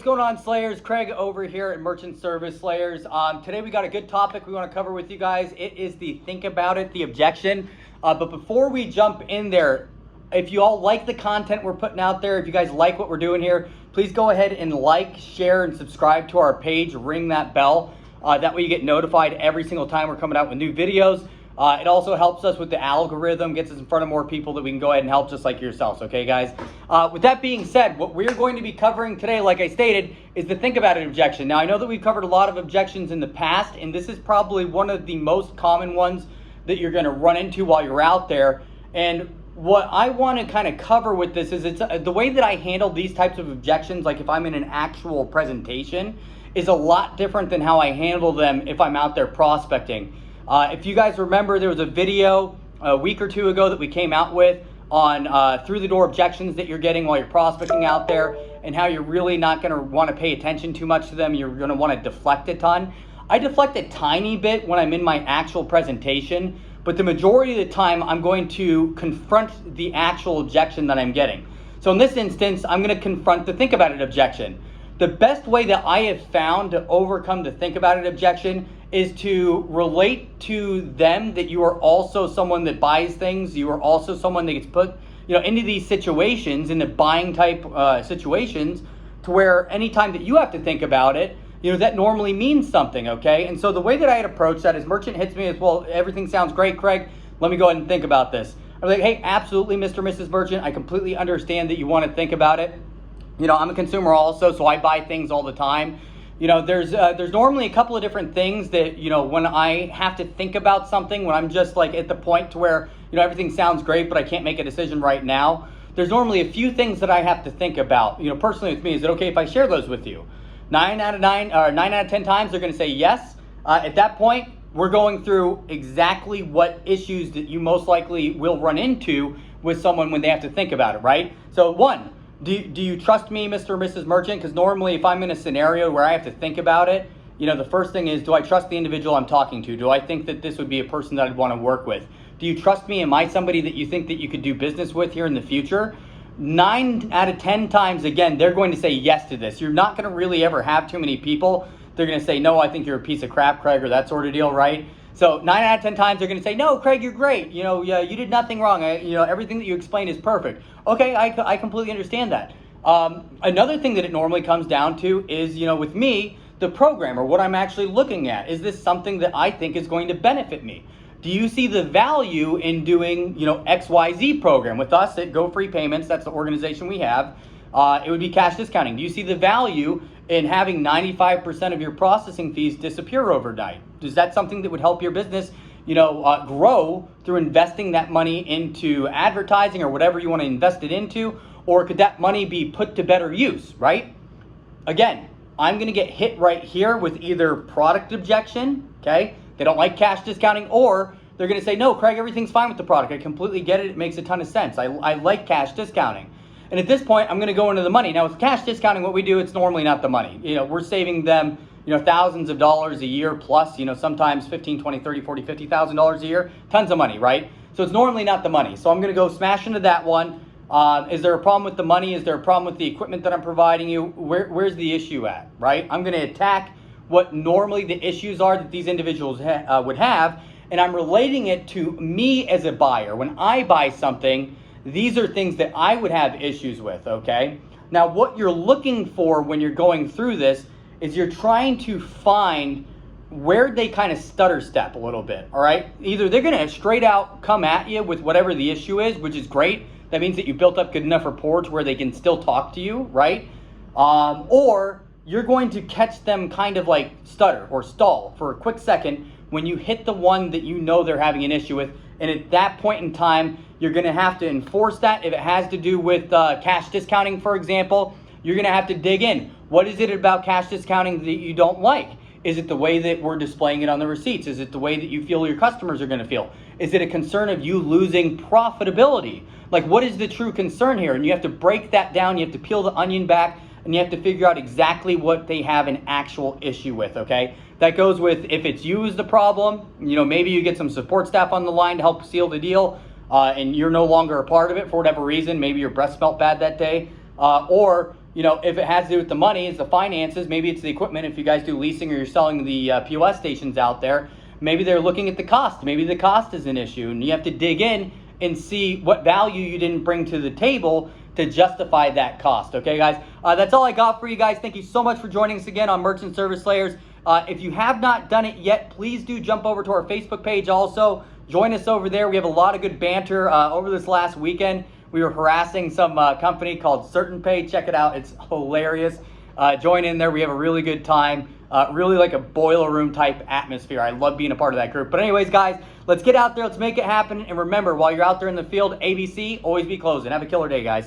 What's going on, Slayers? Craig over here at Merchant Service Slayers. Today we got a good topic we want to cover with you guys. It is the think about it, the objection. But before we jump in there, if you all like the content we're putting out there, if you guys like what we're doing here, please go ahead and like, share, and subscribe to our page. Ring that bell. That way you get notified every single time we're coming out with new videos. It also helps us with the algorithm, gets us in front of more people that we can go ahead and help, just like yourselves, okay, guys? With that being said, what we're going to be covering today, like I stated, is the think about it objection. Now, I know that we've covered a lot of objections in the past, and this is probably one of the most common ones that you're going to run into while you're out there. And what I want to kind of cover with this is it's the way that I handle these types of objections, like if I'm in an actual presentation, is a lot different than how I handle them if I'm out there prospecting. If you guys remember, there was a video a week or two ago that we came out with on through the door objections that you're getting while you're prospecting out there, and how you're really not going to want to pay attention too much to them. You're going to want to deflect a ton. I deflect a tiny bit when I'm in my actual presentation, but the majority of the time I'm going to confront the actual objection that I'm getting. So in this instance, I'm going to confront the think about it objection. The best way that I have found to overcome the think about it objection is to relate to them that you are also someone that buys things. You are also someone that gets put, into these situations, in the buying type situations, to where anytime that you have to think about it, that normally means something, okay? And so the way that I'd approach that is, merchant hits me as, well, everything sounds great, Craig. Let me go ahead and think about this. I'm like, hey, absolutely, Mr. and Mrs. Merchant. I completely understand that you want to think about it. I'm a consumer also, so I buy things all the time. There's normally a couple of different things that, when I have to think about something, when I'm just like at the point to where, everything sounds great, but I can't make a decision right now. There's normally a few things that I have to think about. Personally with me, is it okay if I share those with you? 9 out of 10 times, they're going to say yes. At that point, we're going through exactly what issues that you most likely will run into with someone when they have to think about it, right? So one, do you trust me, Mr. or Mrs. Merchant? Because normally if I'm in a scenario where I have to think about it, the first thing is, do I trust the individual I'm talking to? Do I think that this would be a person that I'd want to work with? Do you trust me? Am I somebody that you think that you could do business with here in the future? 9 out of 10 times, again, they're going to say yes to this. You're not going to really ever have too many people. They're going to say, no, I think you're a piece of crap, Craig, or that sort of deal, right? So 9 out of 10 times they're going to say, no, Craig, you're great. Yeah, you did nothing wrong. Everything that you explained is perfect. Okay, I completely understand that. Another thing that it normally comes down to is, with me, the program, or what I'm actually looking at. Is this something that I think is going to benefit me? Do you see the value in doing, XYZ program? With us at Go Free Payments, that's the organization we have, it would be cash discounting. Do you see the value in having 95% of your processing fees disappear overnight? Is that something that would help your business, grow through investing that money into advertising or whatever you want to invest it into? Or could that money be put to better use, right? Again, I'm going to get hit right here with either product objection, okay? They don't like cash discounting, or they're going to say, no, Craig, everything's fine with the product. I completely get it. It makes a ton of sense. I like cash discounting. And at this point, I'm going to go into the money. Now, with cash discounting, what we do, it's normally not the money. We're saving them, thousands of dollars a year plus, sometimes $15,000, $20,000, $30,000, $40,000, $50,000 a year. Tons of money, right? So it's normally not the money. So I'm going to go smash into that one. Is there a problem with the money? Is there a problem with the equipment that I'm providing you? Where's the issue at, right? I'm going to attack what normally the issues are that these individuals would have, and I'm relating it to me as a buyer. When I buy something, these are things that I would have issues with, okay? Now, what you're looking for when you're going through this is you're trying to find where they kind of stutter step a little bit, all right? Either they're going to straight out come at you with whatever the issue is, which is great. That means that you built up good enough rapport to where they can still talk to you, right? Or you're going to catch them kind of like stutter or stall for a quick second when you hit the one that they're having an issue with. And at that point in time, you're going to have to enforce that. If it has to do with cash discounting, for example, you're going to have to dig in. What is it about cash discounting that you don't like? Is it the way that we're displaying it on the receipts? Is it the way that you feel your customers are going to feel? Is it a concern of you losing profitability? Like, what is the true concern here? And you have to break that down. You have to peel the onion back, and you have to figure out exactly what they have an actual issue with, okay? That goes with, if it's you as the problem, maybe you get some support staff on the line to help seal the deal, and you're no longer a part of it for whatever reason. Maybe your breath smelled bad that day. Or if it has to do with the money, it's the finances, maybe it's the equipment. If you guys do leasing or you're selling the POS stations out there, maybe they're looking at the cost. Maybe the cost is an issue, and you have to dig in and see what value you didn't bring to the table to justify that cost. Okay, guys, that's all I got for you guys. Thank you so much for joining us again on Merchant Service Layers. If you have not done it yet, please do jump over to our Facebook page also. Join us over there. We have a lot of good banter. Over this last weekend, we were harassing some company called Certain Pay. Check it out. It's hilarious. Join in there. We have a really good time. Really like a boiler room type atmosphere. I love being a part of that group. But anyways, guys, let's get out there. Let's make it happen. And remember, while you're out there in the field, ABC, always be closing. Have a killer day, guys.